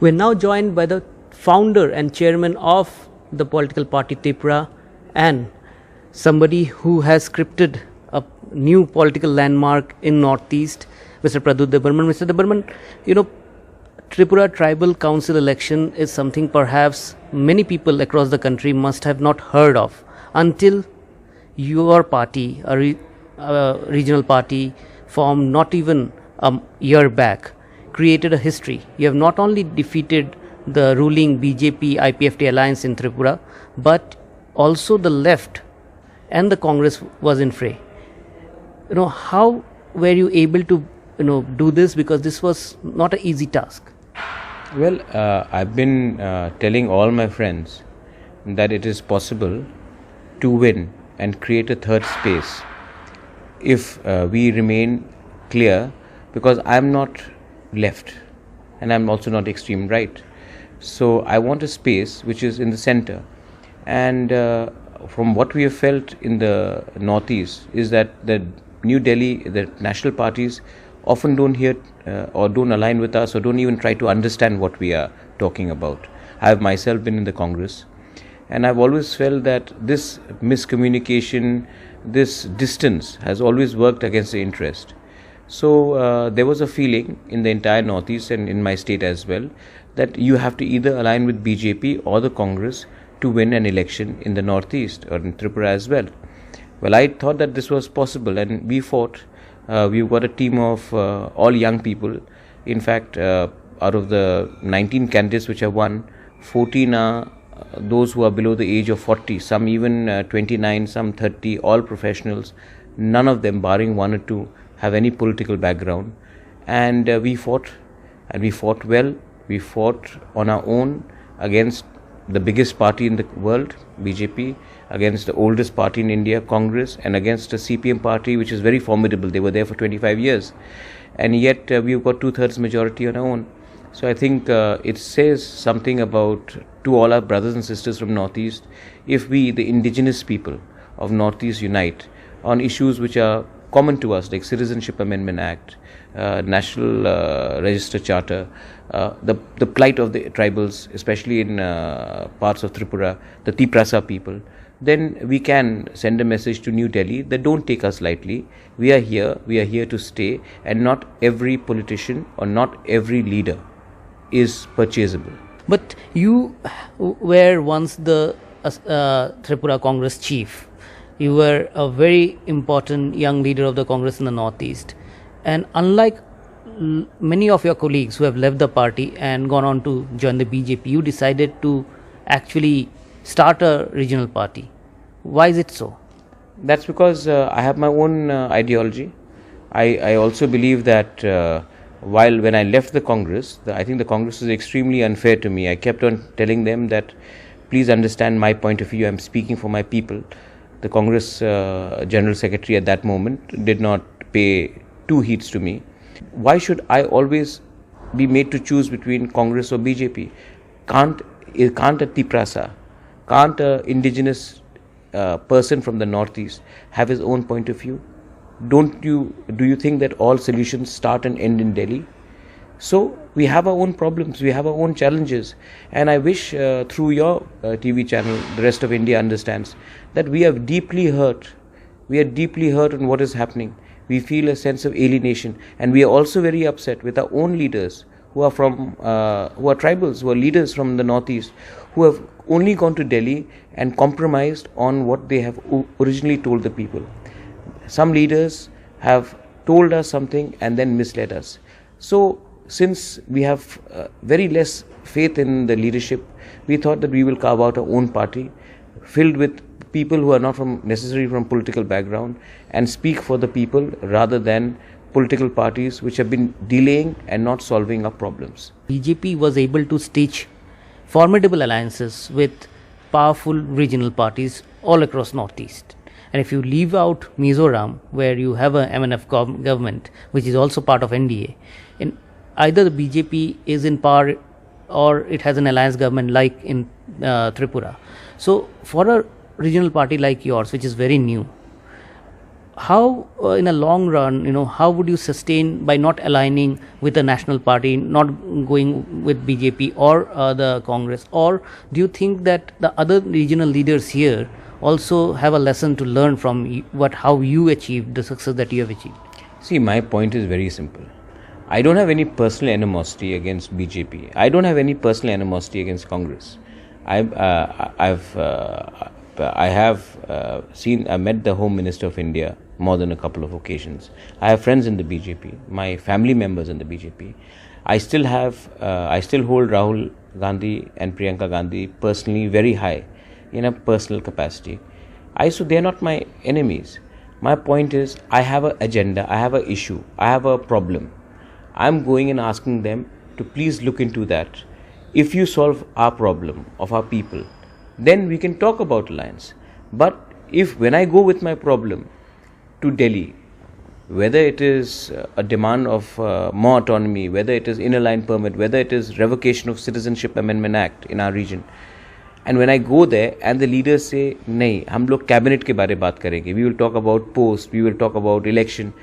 We're now joined by the founder and chairman of the political party Tripura and somebody who has scripted a new political landmark in Northeast, Mr. Pradyut Debbarman. Mr. Debbarman, Tripura Tribal Council election is something perhaps many people across the country must have not heard of until your party, a regional party formed not even a year back, created a history. You have not only defeated the ruling BJP IPFT alliance in Tripura, but also the left and the Congress was in fray. How were you able to do this, because this was not an easy task? Well, I've been telling all my friends that it is possible to win and create a third space if we remain clear, because I'm not left and I'm also not extreme right. So I want a space which is in the center. And from what we have felt in the Northeast is that the New Delhi, the national parties often don't hear or don't align with us or don't even try to understand what we are talking about. I have myself been in the Congress, and I've always felt that this miscommunication, this distance has always worked against the interest. So there was a feeling in the entire Northeast and in my state as well that you have to either align with BJP or the Congress to win an election in the Northeast or in Tripura as well. Well, I thought that this was possible, and we fought. We've got a team of all young people. In fact, out of the 19 candidates which have won, 14 are those who are below the age of 40, some even 29, some 30, all professionals. None of them, barring one or two, have any political background. And we fought, and we fought well. We fought on our own against the biggest party in the world, BJP, against the oldest party in India, Congress, and against a CPM party which is very formidable. They were there for 25 years. And yet we've got 2/3 majority on our own. So I think it says something about, to all our brothers and sisters from Northeast, if we, the indigenous people of Northeast, unite on issues which are common to us, like Citizenship Amendment Act, National Register Charter, the plight of the tribals, especially in parts of Tripura, the Tiprasa people, then we can send a message to New Delhi that don't take us lightly. We are here to stay, and not every politician or not every leader is purchasable. But you were once the Tripura Congress chief. You were a very important young leader of the Congress in the Northeast. And unlike many of your colleagues who have left the party and gone on to join the BJP, you decided to actually start a regional party. Why is it so? That's because I have my own ideology. I also believe that when I left the Congress, I think the Congress was extremely unfair to me. I kept on telling them that, please understand my point of view, I'm speaking for my people. The Congress General Secretary at that moment did not pay two heeds to me. Why should I always be made to choose between Congress or BJP? Can't a Tiprasa, can't an indigenous person from the Northeast have his own point of view? Do you think that all solutions start and end in Delhi? So we have our own problems, we have our own challenges, and I wish through your TV channel, the rest of India understands that we are deeply hurt. We are deeply hurt on what is happening. We feel a sense of alienation, and we are also very upset with our own leaders who are tribals, who are leaders from the Northeast, who have only gone to Delhi and compromised on what they have originally told the people. Some leaders have told us something and then misled us. So since we have very less faith in the leadership, we thought that we will carve out our own party filled with people who are not necessarily from political background and speak for the people rather than political parties which have been delaying and not solving our problems. BJP was able to stitch formidable alliances with powerful regional parties all across Northeast. And if you leave out Mizoram, where you have a MNF government, which is also part of NDA, in either the BJP is in power or it has an alliance government like in Tripura. So for a regional party like yours, which is very new, how in a long run, how would you sustain by not aligning with the national party, not going with BJP or the Congress? Or do you think that the other regional leaders here also have a lesson to learn from how you achieved the success that you have achieved? See, my point is very simple. I don't have any personal animosity against BJP. I don't have any personal animosity against Congress. I met the Home Minister of India more than a couple of occasions. I have friends in the BJP, my family members in the BJP. I still hold Rahul Gandhi and Priyanka Gandhi personally very high in a personal capacity. So they are not my enemies. My point is, I have an agenda, I have an issue, I have a problem. I'm going and asking them to please look into that. If you solve our problem of our people, then we can talk about alliance. But when I go with my problem to Delhi, whether it is a demand of more autonomy, whether it is inner line permit, whether it is revocation of Citizenship Amendment Act in our region, and when I go there and the leaders say, nahi, hum log cabinet ke bare baat karenge, we will talk about post, we will talk about election.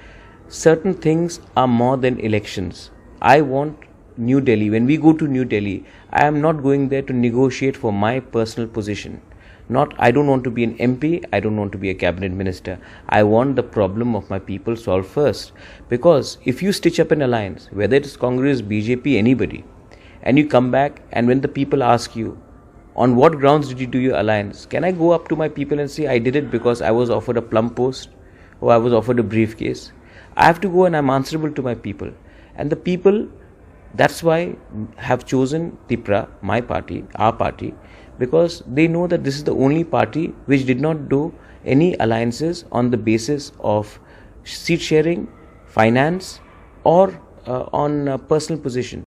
Certain things are more than elections. I want New Delhi. When we go to New Delhi, I am not going there to negotiate for my personal position. I don't want to be an MP, I don't want to be a cabinet minister. I want the problem of my people solved first. Because if you stitch up an alliance, whether it is Congress, BJP, anybody, and you come back and when the people ask you, on what grounds did you do your alliance? Can I go up to my people and say, I did it because I was offered a plum post or I was offered a briefcase? I have to go and I'm answerable to my people. And the people, that's why have chosen TIPRA, my party, our party, because they know that this is the only party which did not do any alliances on the basis of seat sharing, finance or on personal position.